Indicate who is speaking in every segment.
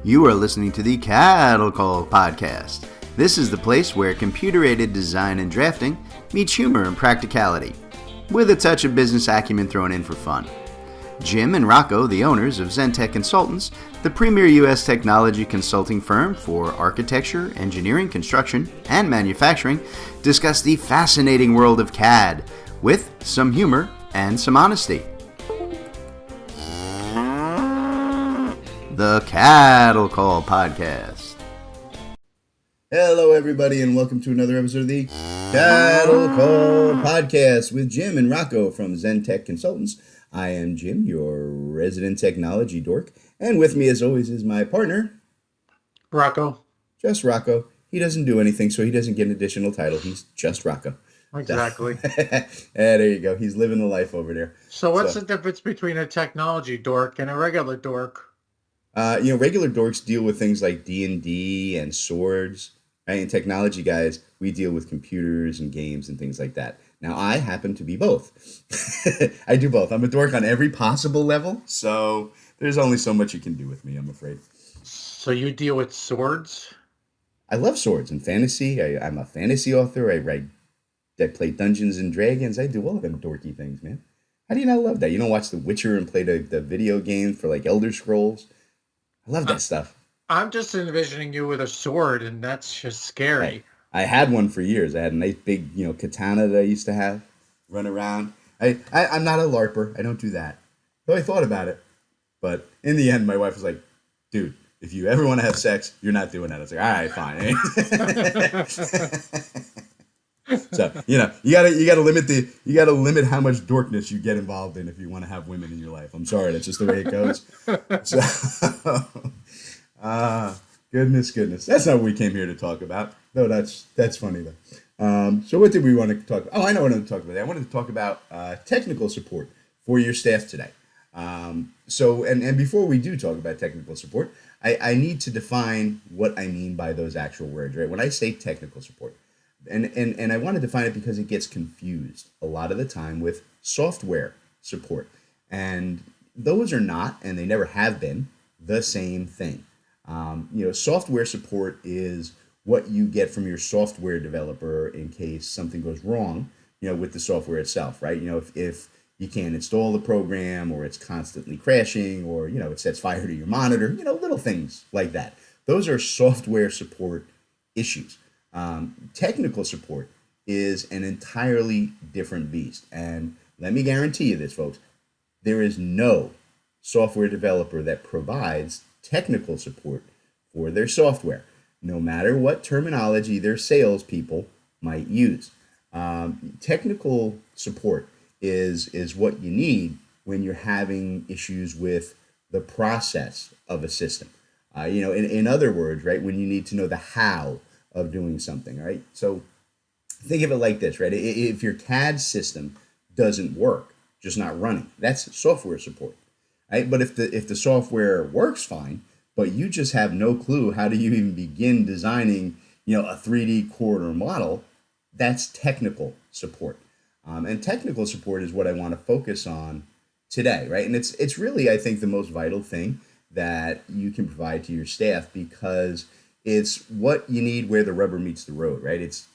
Speaker 1: You are listening to the Cattle Call Podcast. This is the place where computer-aided design and drafting meets humor and practicality, with a touch of business acumen thrown in for fun. Jim and Rocco, the owners of Zentech Consultants, the premier U.S. technology consulting firm for architecture, engineering, construction, and manufacturing, discuss the fascinating world of CAD with some humor and some honesty. The Cattle Call Podcast.
Speaker 2: Hello, everybody, and welcome to another episode of the Cattle Call Podcast with Jim and Rocco from Zentech Consultants. I am Jim, your resident technology dork, and with me, as always, is my partner,
Speaker 3: Rocco.
Speaker 2: Just Rocco. He doesn't do anything, so he doesn't get an additional title. He's just Rocco.
Speaker 3: Exactly.
Speaker 2: There you go. He's living the life over there.
Speaker 3: So what's the difference between a technology dork and a regular dork?
Speaker 2: Regular dorks deal with things like D&D and swords, right? And technology guys, we deal with computers and games and things like that. Now, I happen to be both. I do both. I'm a dork on every possible level, so there's only so much you can do with me, I'm afraid.
Speaker 3: So you deal with swords?
Speaker 2: I love swords and fantasy. I'm a fantasy author. I play Dungeons and Dragons. I do all of them dorky things, man. How do you not love that? You don't watch The Witcher and play the video game for like Elder Scrolls? I love that stuff. I'm
Speaker 3: just envisioning you with a sword, and that's just scary.
Speaker 2: I had one for years. I had a nice big, katana that I used to have, run around. I'm not a LARPer. I don't do that. Though I thought about it. But in the end, my wife was like, dude, if you ever want to have sex, you're not doing that. I was like, all right, fine. So, you gotta limit how much dorkness you get involved in if you want to have women in your life. I'm sorry, that's just the way it goes. So, goodness. That's not what we came here to talk about. No, that's funny though. So what did we want to talk about? Oh, I know what I wanted to talk about. I wanted to talk about technical support for your staff today. And before we do talk about technical support, I need to define what I mean by those actual words, right? When I say technical support, and I want to define it because it gets confused a lot of the time with software support. And those are not, and they never have been, the same thing. Software support is what you get from your software developer in case something goes wrong, with the software itself, right? If you can't install the program, or it's constantly crashing, or, it sets fire to your monitor, little things like that. Those are software support issues. Technical support is an entirely different beast. And let me guarantee you this, folks. There is no software developer that provides technical support for their software, no matter what terminology their salespeople might use. Technical support is what you need when you're having issues with the process of a system. In other words, right, when you need to know the how of doing something, right? So think of it like this, right? If your CAD system doesn't work, just not running, that's software support, right? But if the software works fine, but you just have no clue how do you even begin designing, a 3D corridor model, that's technical support. And technical support is what I want to focus on today, right? And it's really, I think, the most vital thing that you can provide to your staff, because it's what you need where the rubber meets the road, right? It's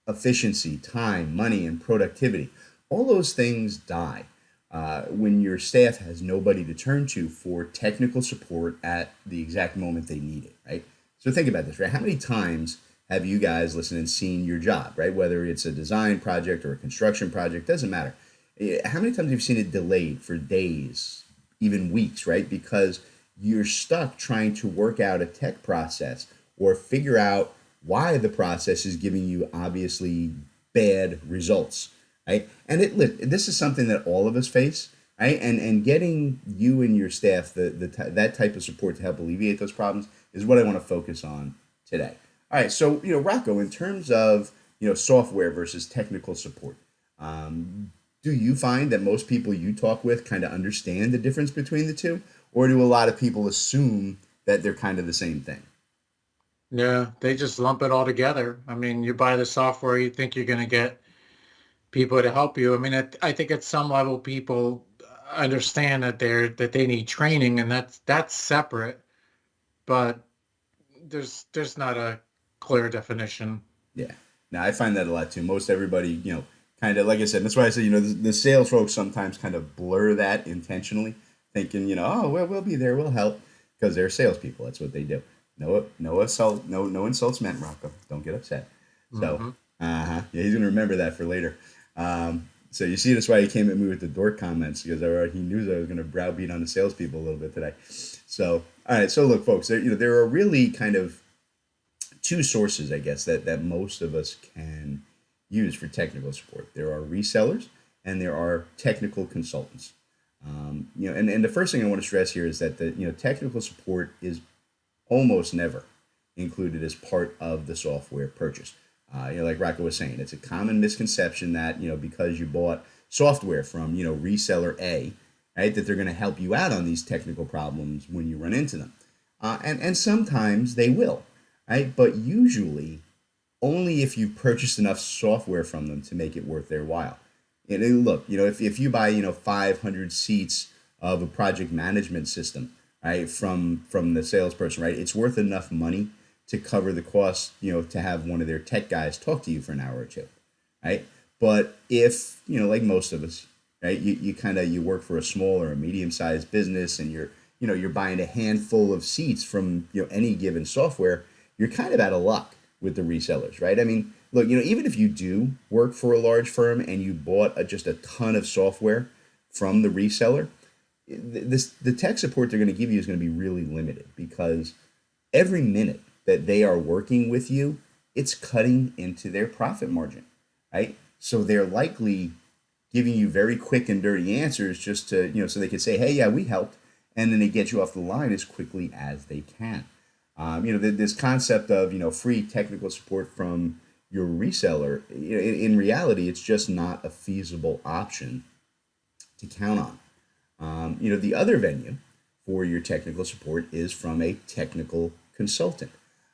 Speaker 2: efficiency, time, money, and productivity. All those things die when your staff has nobody to turn to for technical support at the exact moment they need it, right? So think about this, right? How many times have you guys listened and seen your job, right? Whether it's a design project or a construction project, doesn't matter. How many times have you seen it delayed for days, even weeks, right? Because you're stuck trying to work out a tech process or figure out why the process is giving you obviously bad results, right? And this is something that all of us face, right? And getting you and your staff that type of support to help alleviate those problems is what I want to focus on today. All right, so Rocco, in terms of software versus technical support, do you find that most people you talk with kind of understand the difference between the two, or do a lot of people assume that they're kind of the same thing?
Speaker 3: Yeah, they just lump it all together. I mean, you buy the software, you think you're going to get people to help you. I mean, I think at some level people understand that they need training, and that's separate. but there's not a clear definition.
Speaker 2: Yeah. Now I find that a lot too. Most everybody, kind of like I said. That's why I say, the sales folks sometimes kind of blur that intentionally, thinking, oh, well, we'll be there, we'll help, because they're salespeople. That's what they do. No assault, no insults meant, Rocco. Don't get upset. So, yeah, he's gonna remember that for later. So you see, that's why he came at me with the dork comments, because he knew that I was gonna browbeat on the salespeople a little bit today. So, all right. So look, folks, there are really kind of two sources, I guess, that most of us can use for technical support. There are resellers and there are technical consultants. And the first thing I want to stress here is that the technical support is almost never included as part of the software purchase. Like Rocco was saying, it's a common misconception that because you bought software from reseller A, right, that they're going to help you out on these technical problems when you run into them, and sometimes they will, right? But usually only if you've purchased enough software from them to make it worth their while. And look, if you buy 500 seats of a project management system, right, from the salesperson, right, it's worth enough money to cover the cost, to have one of their tech guys talk to you for an hour or two, right? But if like most of us, right, you work for a small or a medium-sized business, and you're buying a handful of seats from any given software, you're kind of out of luck with the resellers, right? I mean, look, even if you do work for a large firm and you bought just a ton of software from the reseller, the tech support they're going to give you is going to be really limited, because every minute that they are working with you, it's cutting into their profit margin, right? So they're likely giving you very quick and dirty answers just to, so they can say, hey, yeah, we helped. And then they get you off the line as quickly as they can. This concept of, free technical support from your reseller, in reality, it's just not a feasible option to count on. The other venue for your technical support is from a technical consultant.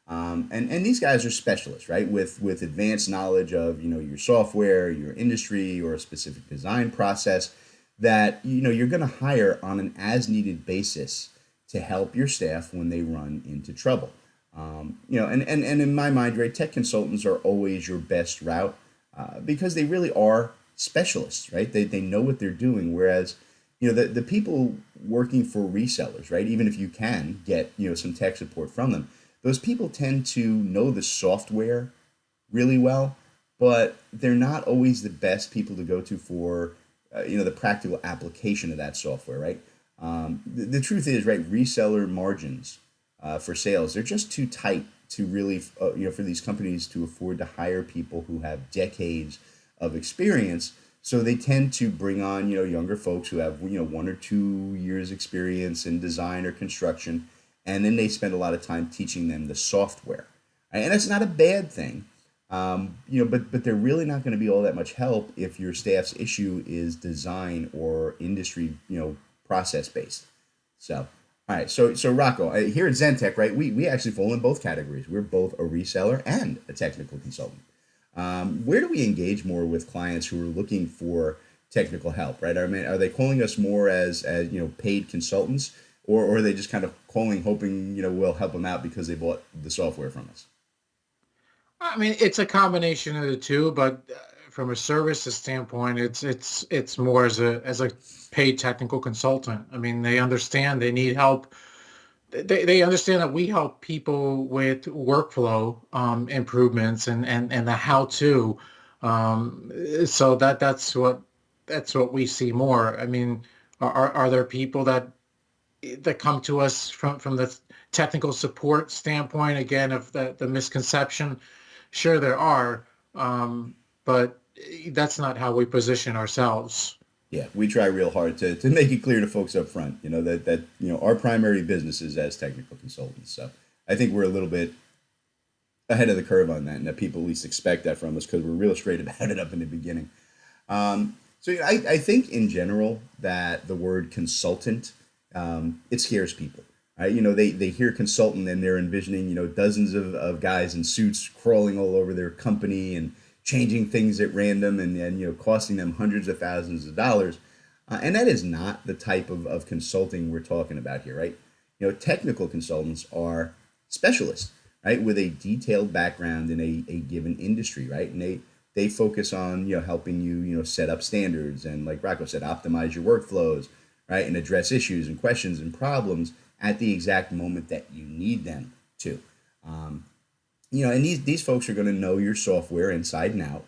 Speaker 2: And these guys are specialists, right? With advanced knowledge of, your software, your industry, or a specific design process that, you're going to hire on an as needed basis to help your staff when they run into trouble. And in my mind, right, tech consultants are always your best route, because they really are specialists, right? They know what they're doing. Whereas, the people working for resellers, right, even if you can get, some tech support from them, those people tend to know the software really well, but they're not always the best people to go to for, the practical application of that software, right? The truth is, right, reseller margins for sales, they're just too tight to really, for these companies to afford to hire people who have decades of experience. So they tend to bring on, younger folks who have, 1 or 2 years experience in design or construction, and then they spend a lot of time teaching them the software. And that's not a bad thing, but they're really not going to be all that much help if your staff's issue is design or industry, process based. So, all right. So Rocco, here at Zentech, right, we actually fall in both categories. We're both a reseller and a technical consultant. Where do we engage more with clients who are looking for technical help, right? I mean, are they calling us more as paid consultants, or are they just kind of calling, hoping, we'll help them out because they bought the software from us?
Speaker 3: I mean, it's a combination of the two, but from a services standpoint, it's more as a paid technical consultant. I mean, they understand they need help. They understand that we help people with workflow improvements and the how to. So that's what we see more. I mean, are there people that come to us from the technical support standpoint, again, of the misconception? Sure, there are, but that's not how we position ourselves.
Speaker 2: Yeah, we try real hard to make it clear to folks up front, that our primary business is as technical consultants. So I think we're a little bit ahead of the curve on that, and that people at least expect that from us, because we're real straight about it up in the beginning. I think in general that the word consultant, it scares people. Right? They hear consultant and they're envisioning, dozens of guys in suits crawling all over their company and changing things at random, and costing them hundreds of thousands of dollars. And that is not the type of consulting we're talking about here, right? Technical consultants are specialists, right, with a detailed background in a given industry, right, and they focus on helping you set up standards and, like Rocco said, optimize your workflows, right, and address issues and questions and problems at the exact moment that you need them to. Um, and these folks are going to know your software inside and out,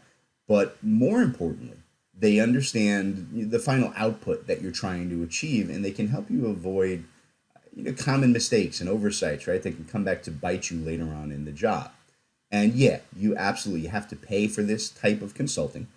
Speaker 2: but more importantly, they understand the final output that you're trying to achieve, and they can help you avoid common mistakes and oversights, right? They can come back to bite you later on in the job. And yeah, you absolutely have to pay for this type of consulting.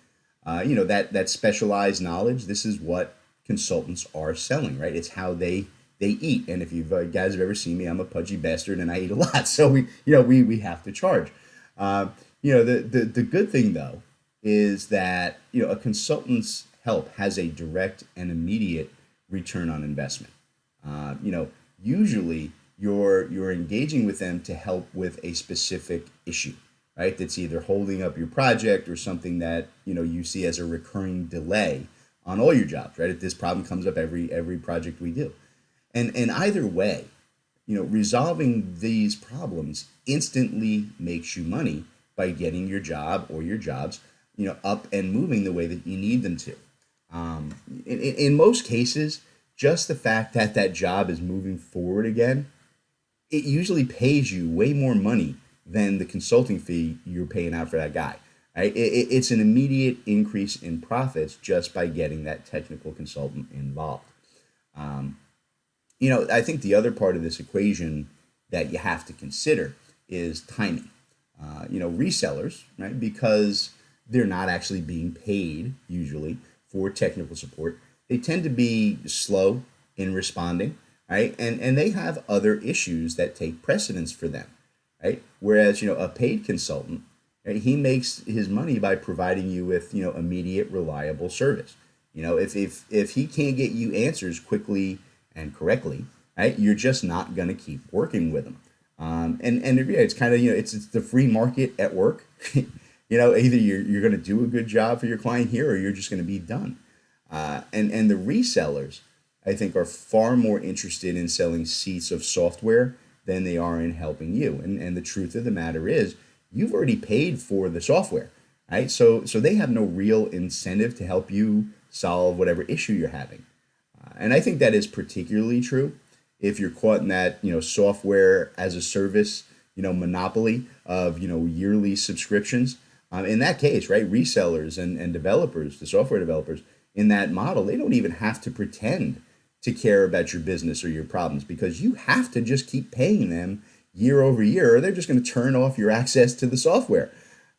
Speaker 2: That specialized knowledge. This is what consultants are selling, right? It's how they eat. And if you guys have ever seen me, I'm a pudgy bastard and I eat a lot. So we have to charge. The good thing though is that a consultant's help has a direct and immediate return on investment. Usually you're engaging with them to help with a specific issue, right? That's either holding up your project or something that you see as a recurring delay on all your jobs, right? If this problem comes up every project we do, and either way, resolving these problems instantly makes you money by getting your job or your jobs up and moving the way that you need them to. In most cases, just the fact that that job is moving forward again, it usually pays you way more money than the consulting fee you're paying out for that guy. Right? It's an immediate increase in profits just by getting that technical consultant involved. I think the other part of this equation that you have to consider is timing. Resellers, right? Because they're not actually being paid usually for technical support. They tend to be slow in responding, right? And they have other issues that take precedence for them, right? Whereas, a paid consultant, right, he makes his money by providing you with, immediate, reliable service. If he can't get you answers quickly and correctly, right, you're just not going to keep working with him. It's kind of, it's the free market at work. Either you're going to do a good job for your client here or you're just going to be done. And the resellers, I think, are far more interested in selling seats of software than they are in helping you. And the truth of the matter is, you've already paid for the software, right? So they have no real incentive to help you solve whatever issue you're having. And I think that is particularly true if you're caught in that, software as a service, monopoly of, yearly subscriptions. In that case, right, resellers and developers, the software developers in that model, they don't even have to pretend to care about your business or your problems because you have to just keep paying them year over year or they're just going to turn off your access to the software.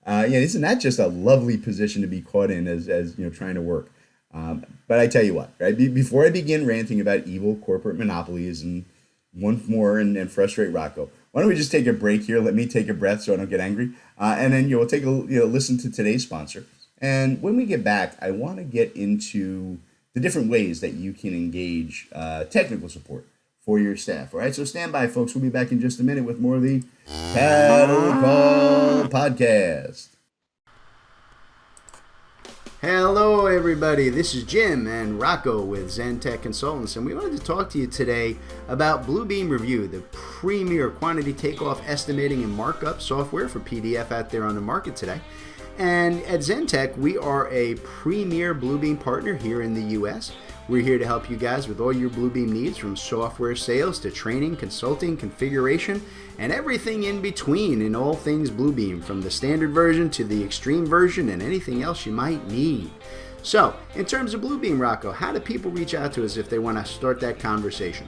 Speaker 2: Isn't that just a lovely position to be caught in as trying to work? But I tell you what, right? Before I begin ranting about evil corporate monopolies and once more and frustrate Rocco, why don't we just take a break here? Let me take a breath so I don't get angry, and then we'll take a listen to today's sponsor. And when we get back, I want to get into the different ways that you can engage technical support for your staff. All right, so stand by, folks. We'll be back in just a minute with more of the Cattle Call Podcast.
Speaker 1: Hello, everybody. This is Jim and Rocco with Zentech Consultants, and we wanted to talk to you today about Bluebeam Review, the premier quantity takeoff estimating and markup software for PDF out there on the market today. And at Zentech, we are a premier Bluebeam partner here in the U.S. We're here to help you guys with all your Bluebeam needs, from software sales to training, consulting, configuration, and everything in between in all things Bluebeam, from the standard version to the extreme version and anything else you might need. So, in terms of Bluebeam, Rocco, how do people reach out to us if they want to start that conversation?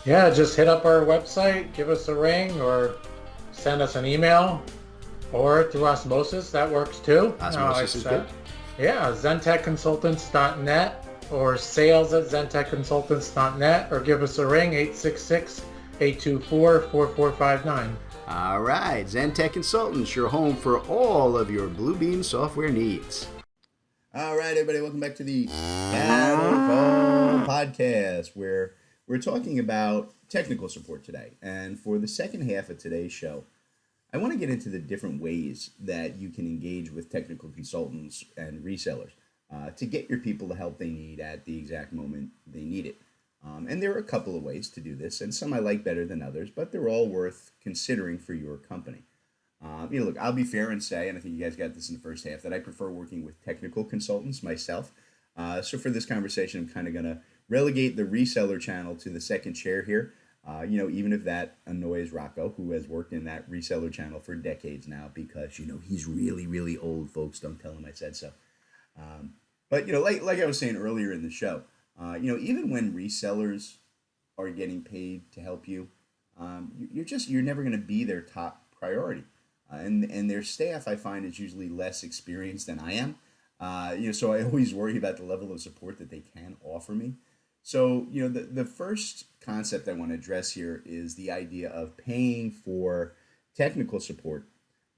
Speaker 3: Yeah, just hit up our website, give us a ring, or send us an email, or through Osmosis. That works too.
Speaker 1: Osmosis is good.
Speaker 3: Yeah, zentechconsultants.net or sales@zentechconsultants.net, or give us a ring, 866-824-4459.
Speaker 1: All right, Zentech Consultants, your home for all of your Bluebeam software needs.
Speaker 2: All right, everybody, welcome back to the Cattle Call Podcast, where we're talking about technical support today. And for the second half of today's show, I want to get into the different ways that you can engage with technical consultants and resellers to get your people the help they need at the exact moment they need it. And there are a couple of ways to do this, and some I like better than others, but they're all worth considering for your company. Look, I'll be fair and say, and I think you guys got this in the first half, that I prefer working with technical consultants myself. So for this conversation, I'm kind of going to relegate the reseller channel to the second chair here. Even if that annoys Rocco, who has worked in that reseller channel for decades now, because he's really, really old. Folks, don't tell him I said so. But like I was saying earlier in the show, even when resellers are getting paid to help you, you're never going to be their top priority, and their staff, I find, is usually less experienced than I am. So I always worry about the level of support that they can offer me. So the first concept I want to address here is the idea of paying for technical support,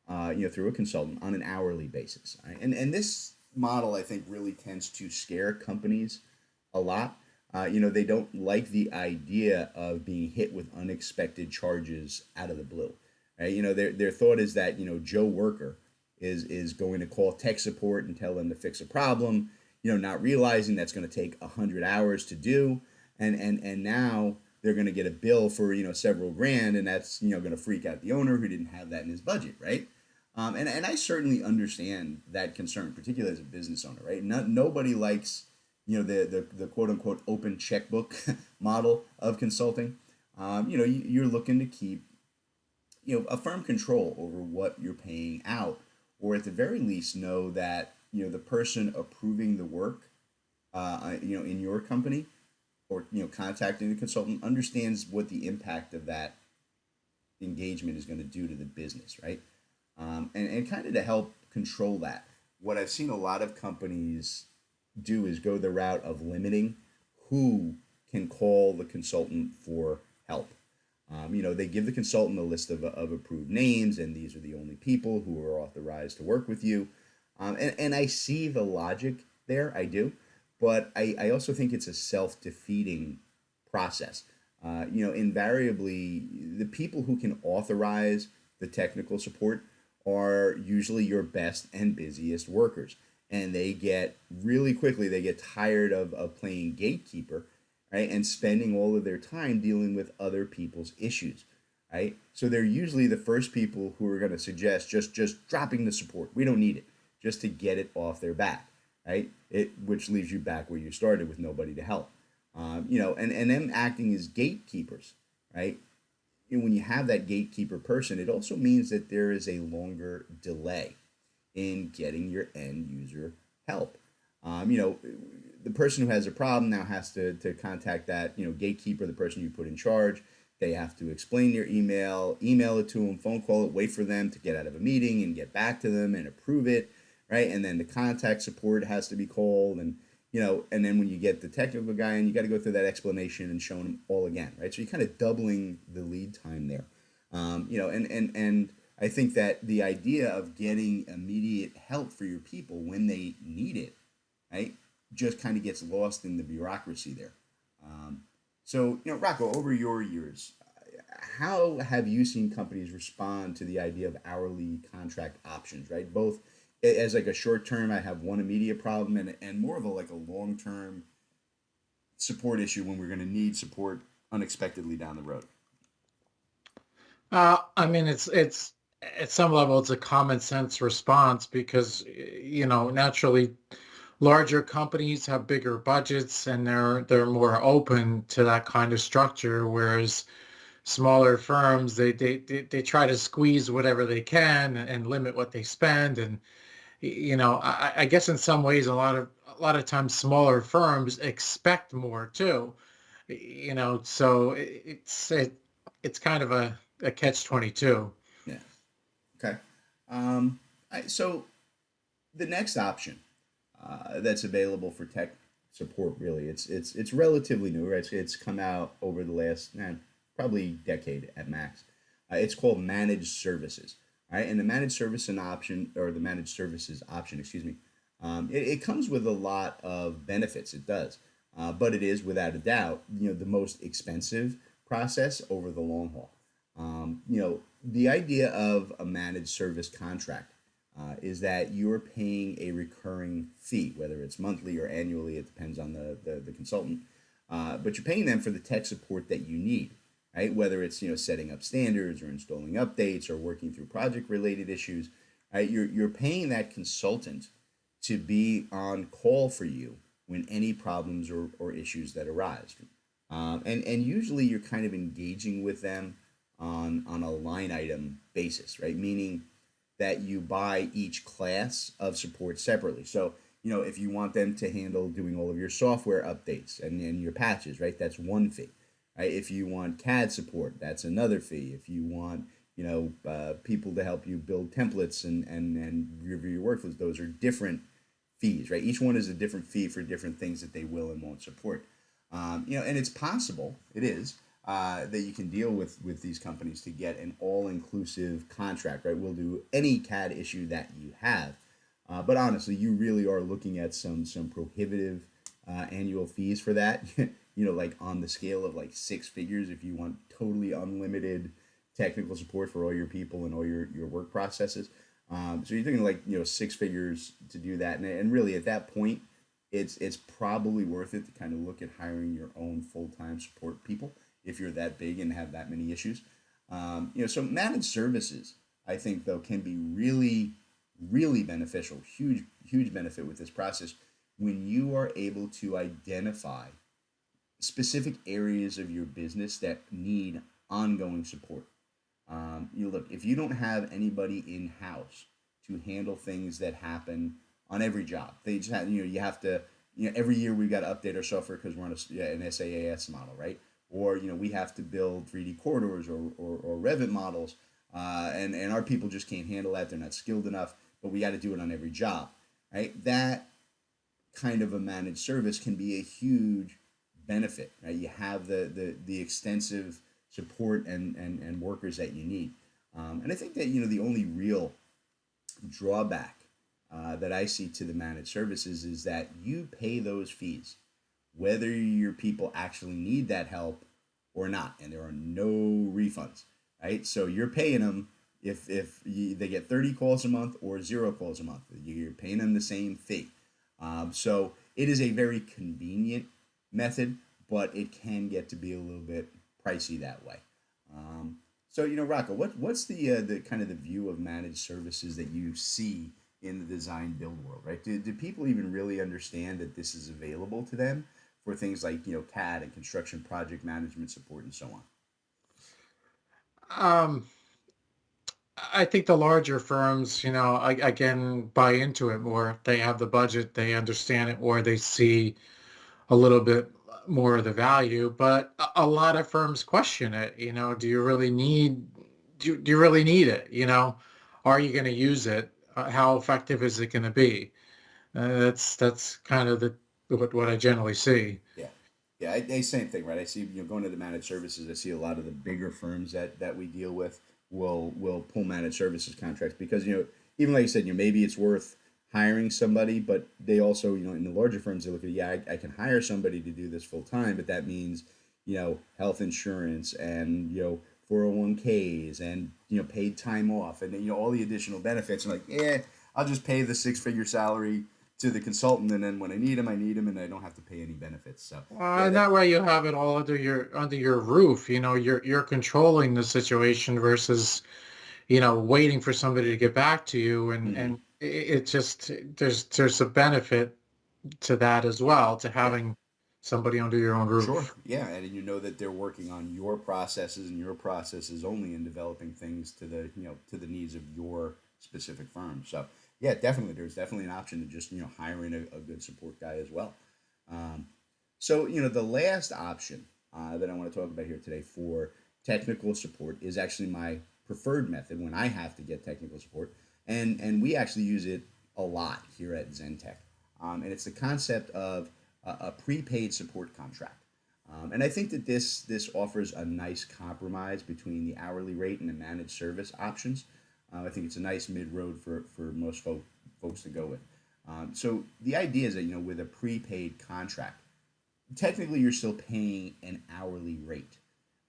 Speaker 2: through a consultant on an hourly basis. Right? And this model, I think, really tends to scare companies a lot. They don't like the idea of being hit with unexpected charges out of the blue. Right? Their thought is that Joe Worker is going to call tech support and tell them to fix a problem. Not realizing that's going to take 100 hours to do, and now they're going to get a bill for several grand, and that's going to freak out the owner who didn't have that in his budget, right? And I certainly understand that concern, particularly as a business owner, right? Nobody likes the quote unquote open checkbook model of consulting. You're looking to keep a firm control over what you're paying out, or at the very least know that the person approving the work, in your company, or contacting the consultant, understands what the impact of that engagement is going to do to the business, right? And kind of to help control that, what I've seen a lot of companies do is go the route of limiting who can call the consultant for help. They give the consultant a list of approved names, and these are the only people who are authorized to work with you. And I see the logic there, I do, but I also think it's a self-defeating process. Invariably, the people who can authorize the technical support are usually your best and busiest workers. And they get tired of playing gatekeeper, right? And spending all of their time dealing with other people's issues, right? So they're usually the first people who are going to suggest just dropping the support. We don't need it, just to get it off their back, right? Which leaves you back where you started with nobody to help. And them acting as gatekeepers, right? When you have that gatekeeper person, it also means that there is a longer delay in getting your end user help. The person who has a problem now has to contact that gatekeeper, the person you put in charge. They have to explain your email it to them, phone call it, wait for them to get out of a meeting and get back to them and approve it, right? And then the contact support has to be called, and and then when you get the technical guy in, you got to go through that explanation and show them all again, right? So you're kind of doubling the lead time there. And I think that the idea of getting immediate help for your people when they need it, right, just kind of gets lost in the bureaucracy there. Rocco, over your years, how have you seen companies respond to the idea of hourly contract options, right? Both as like a short term, I have one immediate problem, and more of a long term support issue when we're going to need support unexpectedly down the road.
Speaker 3: I mean, it's at some level, it's a common sense response because, naturally larger companies have bigger budgets and they're more open to that kind of structure, whereas smaller firms, they try to squeeze whatever they can and limit what they spend. And, I guess in some ways, a lot of times smaller firms expect more too, so it's kind of a catch-22.
Speaker 2: Yeah. Okay. So the next option that's available for tech support, really, it's relatively new, right? It's come out over the last probably decade at max. It's called managed services, right? And the managed services option, excuse me, it comes with a lot of benefits. It does, but it is without a doubt, the most expensive process over the long haul. The idea of a managed service contract is that you're paying a recurring fee, whether it's monthly or annually. It depends on the consultant. But you're paying them for the tech support that you need, right? Whether it's setting up standards or installing updates or working through project related issues, right? You're paying that consultant to be on call for you when any problems or issues that arise. And usually you're kind of engaging with them on a line item basis, right? Meaning that you buy each class of support separately. So, if you want them to handle doing all of your software updates and your patches, right? That's one fee. Right? If you want CAD support, that's another fee. If you want, people to help you build templates and review your workflows, those are different fees, right? Each one is a different fee for different things that they will and won't support. And it's possible, it is, that you can deal with these companies to get an all-inclusive contract, right? We'll do any CAD issue that you have. But honestly, you really are looking at some prohibitive annual fees for that, like on the scale of like six figures if you want totally unlimited technical support for all your people and all your work processes. So you're thinking like, six figures to do that. And really at that point, it's probably worth it to kind of look at hiring your own full-time support people if you're that big and have that many issues. So managed services, I think, though, can be really, really beneficial, huge benefit with this process when you are able to identify specific areas of your business that need ongoing support. Look, if you don't have anybody in house to handle things that happen on every job, they just have, you have to, every year we've got to update our software because we're on an SaaS model, right? Or, we have to build 3D corridors or Revit models, and our people just can't handle that. They're not skilled enough, but we got to do it on every job, right? That kind of a managed service can be a huge benefit, right? You have the extensive support and workers that you need. And I think that, the only real drawback that I see to the managed services is that you pay those fees whether your people actually need that help or not, and there are no refunds, right? So you're paying them if they get 30 calls a month or 0 calls a month. You're paying them the same fee. So it is a very convenient method, but it can get to be a little bit pricey that way. So Rocco, what's the kind of the view of managed services that you see in the design build world, right? Do people even really understand that this is available to them for things like CAD and construction project management support and so on?
Speaker 3: I think the larger firms, I can buy into it more. They have the budget, they understand it, or they see a little bit more of the value. But a lot of firms question it. Do you really need? Do you really need it? Are you going to use it? How effective is it going to be? That's kind of what I generally see.
Speaker 2: Yeah. Yeah, I same thing, right? I see, going to the managed services, I see a lot of the bigger firms that we deal with will pull managed services contracts because, even like you said, maybe it's worth hiring somebody, but they also, in the larger firms, they look at, yeah, I can hire somebody to do this full time, but that means, health insurance and, 401ks and, paid time off and, all the additional benefits. And like, yeah, I'll just pay the six-figure salary to the consultant, and then when I need him, and I don't have to pay any benefits. So yeah,
Speaker 3: And that way you have it all under your roof. You're controlling the situation versus, waiting for somebody to get back to you. And it just there's a benefit to that as well, to having somebody under your own roof.
Speaker 2: Sure. Yeah, and you know that they're working on your processes and your processes only in developing things to the needs of your specific firm. So yeah, definitely, there's definitely an option to just hiring a good support guy as well. So the last option that I want to talk about here today for technical support is actually my preferred method when I have to get technical support, and we actually use it a lot here at Zentech, and it's the concept of a prepaid support contract. And I think that this offers a nice compromise between the hourly rate and the managed service options. I think it's a nice mid-road for most folks to go with. So the idea is that, with a prepaid contract, technically you're still paying an hourly rate,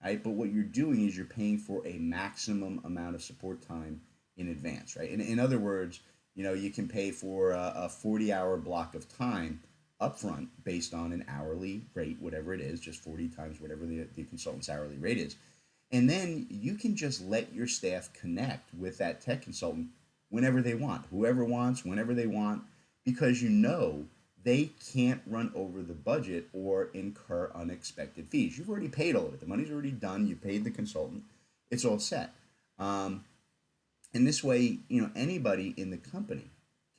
Speaker 2: right? But what you're doing is you're paying for a maximum amount of support time in advance, right? In other words, you can pay for a 40-hour block of time upfront based on an hourly rate, whatever it is, just 40 times whatever the consultant's hourly rate is. And then you can just let your staff connect with that tech consultant whenever they want, whoever wants, whenever they want, because you know they can't run over the budget or incur unexpected fees. You've already paid all of it. The money's already done. You paid the consultant. It's all set. And this way, anybody in the company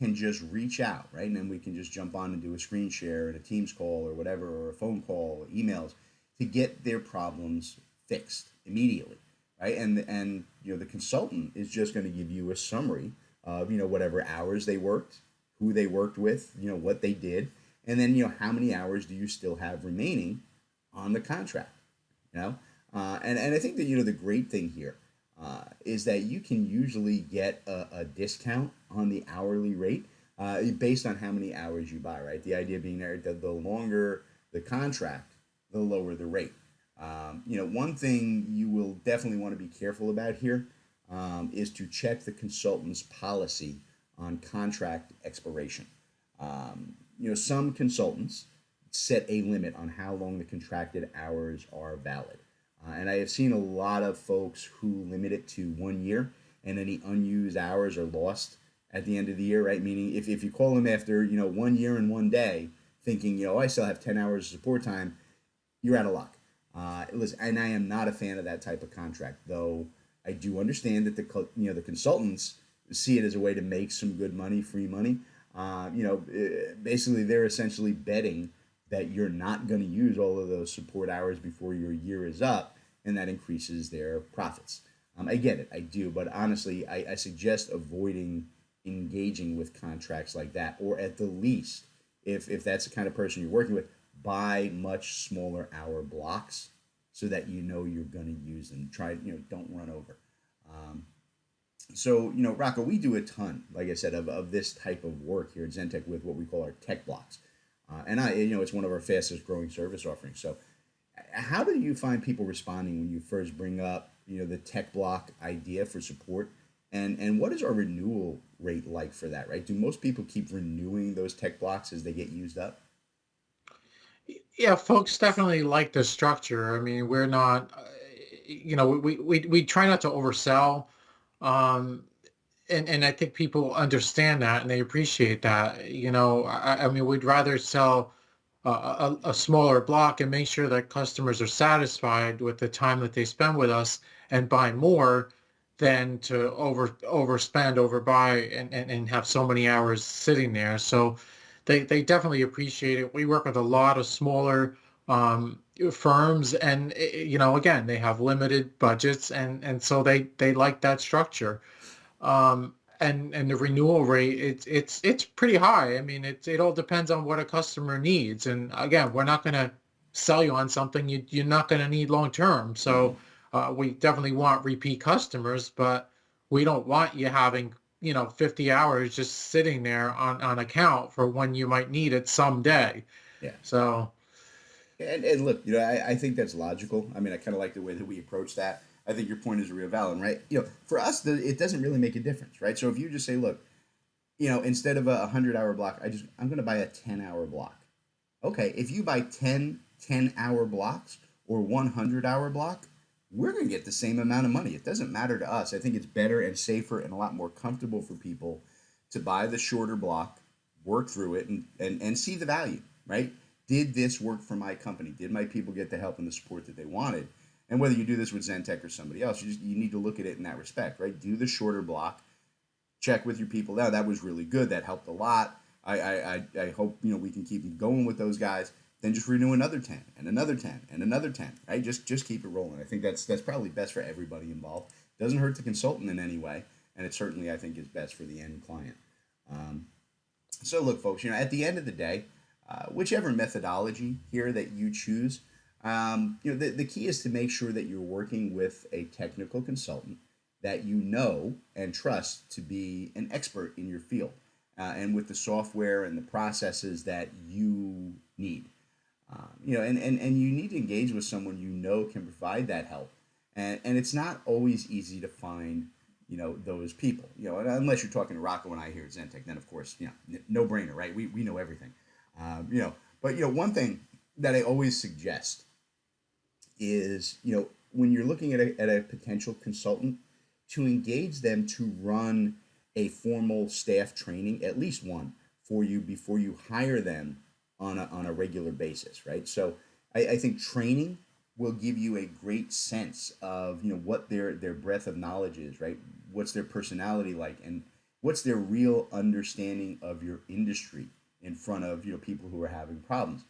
Speaker 2: can just reach out, right? And then we can just jump on and do a screen share and a Teams call or whatever, or a phone call or emails to get their problems fixed immediately, right? And the consultant is just going to give you a summary of whatever hours they worked, who they worked with, what they did, and then how many hours do you still have remaining on the contract, and I think that the great thing here is that you can usually get a discount on the hourly rate based on how many hours you buy, right? The idea being there that the longer the contract, the lower the rate. One thing you will definitely want to be careful about here is to check the consultant's policy on contract expiration. Some consultants set a limit on how long the contracted hours are valid. And I have seen a lot of folks who limit it to 1 year, and any unused hours are lost at the end of the year, right? Meaning if you call them after, 1 year and 1 day, thinking, I still have 10 hours of support time, you're out of luck. Listen, and I am not a fan of that type of contract, though I do understand that the consultants see it as a way to make some good money, free money. Basically they're essentially betting that you're not going to use all of those support hours before your year is up, and that increases their profits. I get it, I do, but honestly, I suggest avoiding engaging with contracts like that, or at the least, if that's the kind of person you're working with, buy much smaller hour blocks so that you're going to use them. Try, don't run over. So, Rocco, we do a ton, like I said, of this type of work here at Zentech with what we call our tech blocks. And it's one of our fastest growing service offerings. So how do you find people responding when you first bring up, the tech block idea for support? And what is our renewal rate like for that, right? Do most people keep renewing those tech blocks as they get used up?
Speaker 3: Yeah, folks definitely like the structure. I mean, we're not, we try not to oversell. Um, and I think people understand that and they appreciate that. I mean, we'd rather sell a smaller block and make sure that customers are satisfied with the time that they spend with us and buy more than to overspend, overbuy, and have so many hours sitting there. So they definitely appreciate it. We work with a lot of smaller firms, and again, they have limited budgets, and so they like that structure. And the renewal rate, it's pretty high. I mean, it all depends on what a customer needs. And again, we're not going to sell you on something you're not going to need long term. So we definitely want repeat customers, but we don't want you having 50 hours just sitting there on account for when you might need it someday.
Speaker 2: Yeah.
Speaker 3: So
Speaker 2: And look, I think that's logical. I mean, I kind of like the way that we approach that. I think your point is a real valid, right? For us, it doesn't really make a difference, right? So if you just say, look, instead of a 100-hour block, I'm going to buy a 10-hour block. Okay, if you buy 10-hour blocks or 100-hour block, we're going to get the same amount of money. It doesn't matter to us. I think it's better and safer and a lot more comfortable for people to buy the shorter block, work through it, and see the value, right? Did this work for my company? Did my people get the help and the support that they wanted? And whether you do this with Zentech or somebody else, you need to look at it in that respect, right? Do the shorter block, check with your people. Now, that was really good. That helped a lot. I hope we can keep going with those guys. Then just renew another 10 and another 10 and another 10, right? Just keep it rolling. I think that's probably best for everybody involved. Doesn't hurt the consultant in any way, and it certainly, I think, is best for the end client. So look, folks, at the end of the day, whichever methodology here that you choose, the key is to make sure that you're working with a technical consultant that you know and trust to be an expert in your field, and with the software and the processes that you need. And you need to engage with someone can provide that help. And it's not always easy to find, those people, unless you're talking to Rocco and I here at Zentech, then of course, no brainer, right? We know everything. But one thing that I always suggest is, when you're looking at a potential consultant, to engage them to run a formal staff training, at least one, for you before you hire them on a regular basis, right? So I think training will give you a great sense of what their breadth of knowledge is, right? What's their personality like, and what's their real understanding of your industry in front of people who are having problems.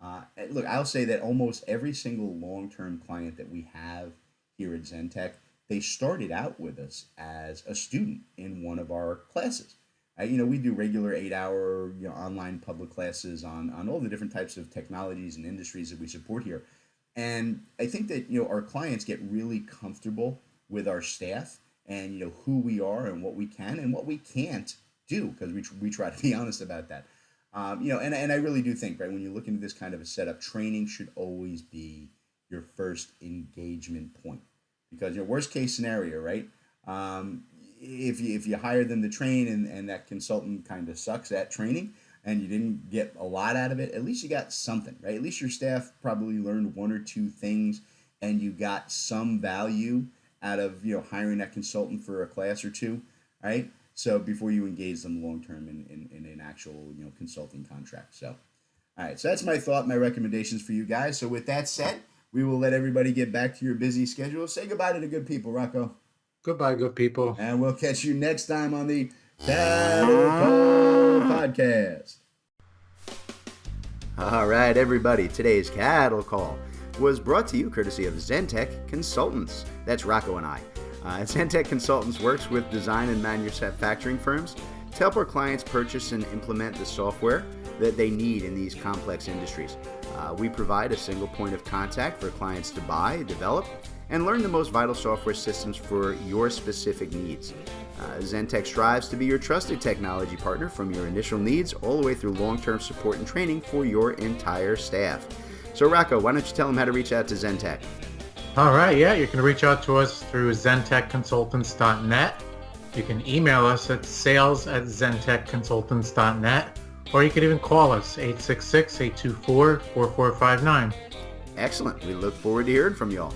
Speaker 2: And look, I'll say that almost every single long-term client that we have here at Zentech, they started out with us as a student in one of our classes. We do regular 8-hour online public classes on all the different types of technologies and industries that we support here. And I think that our clients get really comfortable with our staff and who we are and what we can and what we can't do, because we try to be honest about that. And I really do think, right, when you look into this kind of a setup, training should always be your first engagement point, because worst case scenario, right? If you hire them to train and that consultant kind of sucks at training, and you didn't get a lot out of it, at least you got something, right? At least your staff probably learned one or two things, and you got some value out of hiring that consultant for a class or two, right? So before you engage them long term in an actual consulting contract. So, all right, so that's my thought, my recommendations for you guys. So with that said, we will let everybody get back to your busy schedule. Say goodbye to the good people, Rocco.
Speaker 3: Goodbye, good people.
Speaker 2: And we'll catch you next time on the Cattle Call Podcast.
Speaker 1: All right, everybody. Today's Cattle Call was brought to you courtesy of Zentech Consultants. That's Rocco and I. Zentech Consultants works with design and manufacturing firms to help our clients purchase and implement the software that they need in these complex industries. We provide a single point of contact for clients to buy, develop, and learn the most vital software systems for your specific needs. Zentech strives to be your trusted technology partner from your initial needs all the way through long-term support and training for your entire staff. So Rocco, why don't you tell them how to reach out to Zentech?
Speaker 3: All right, yeah, you can reach out to us through zentechconsultants.net. You can email us at sales@zentechconsultants.net, or you can even call us 866-824-4459.
Speaker 1: Excellent. We look forward to hearing from y'all.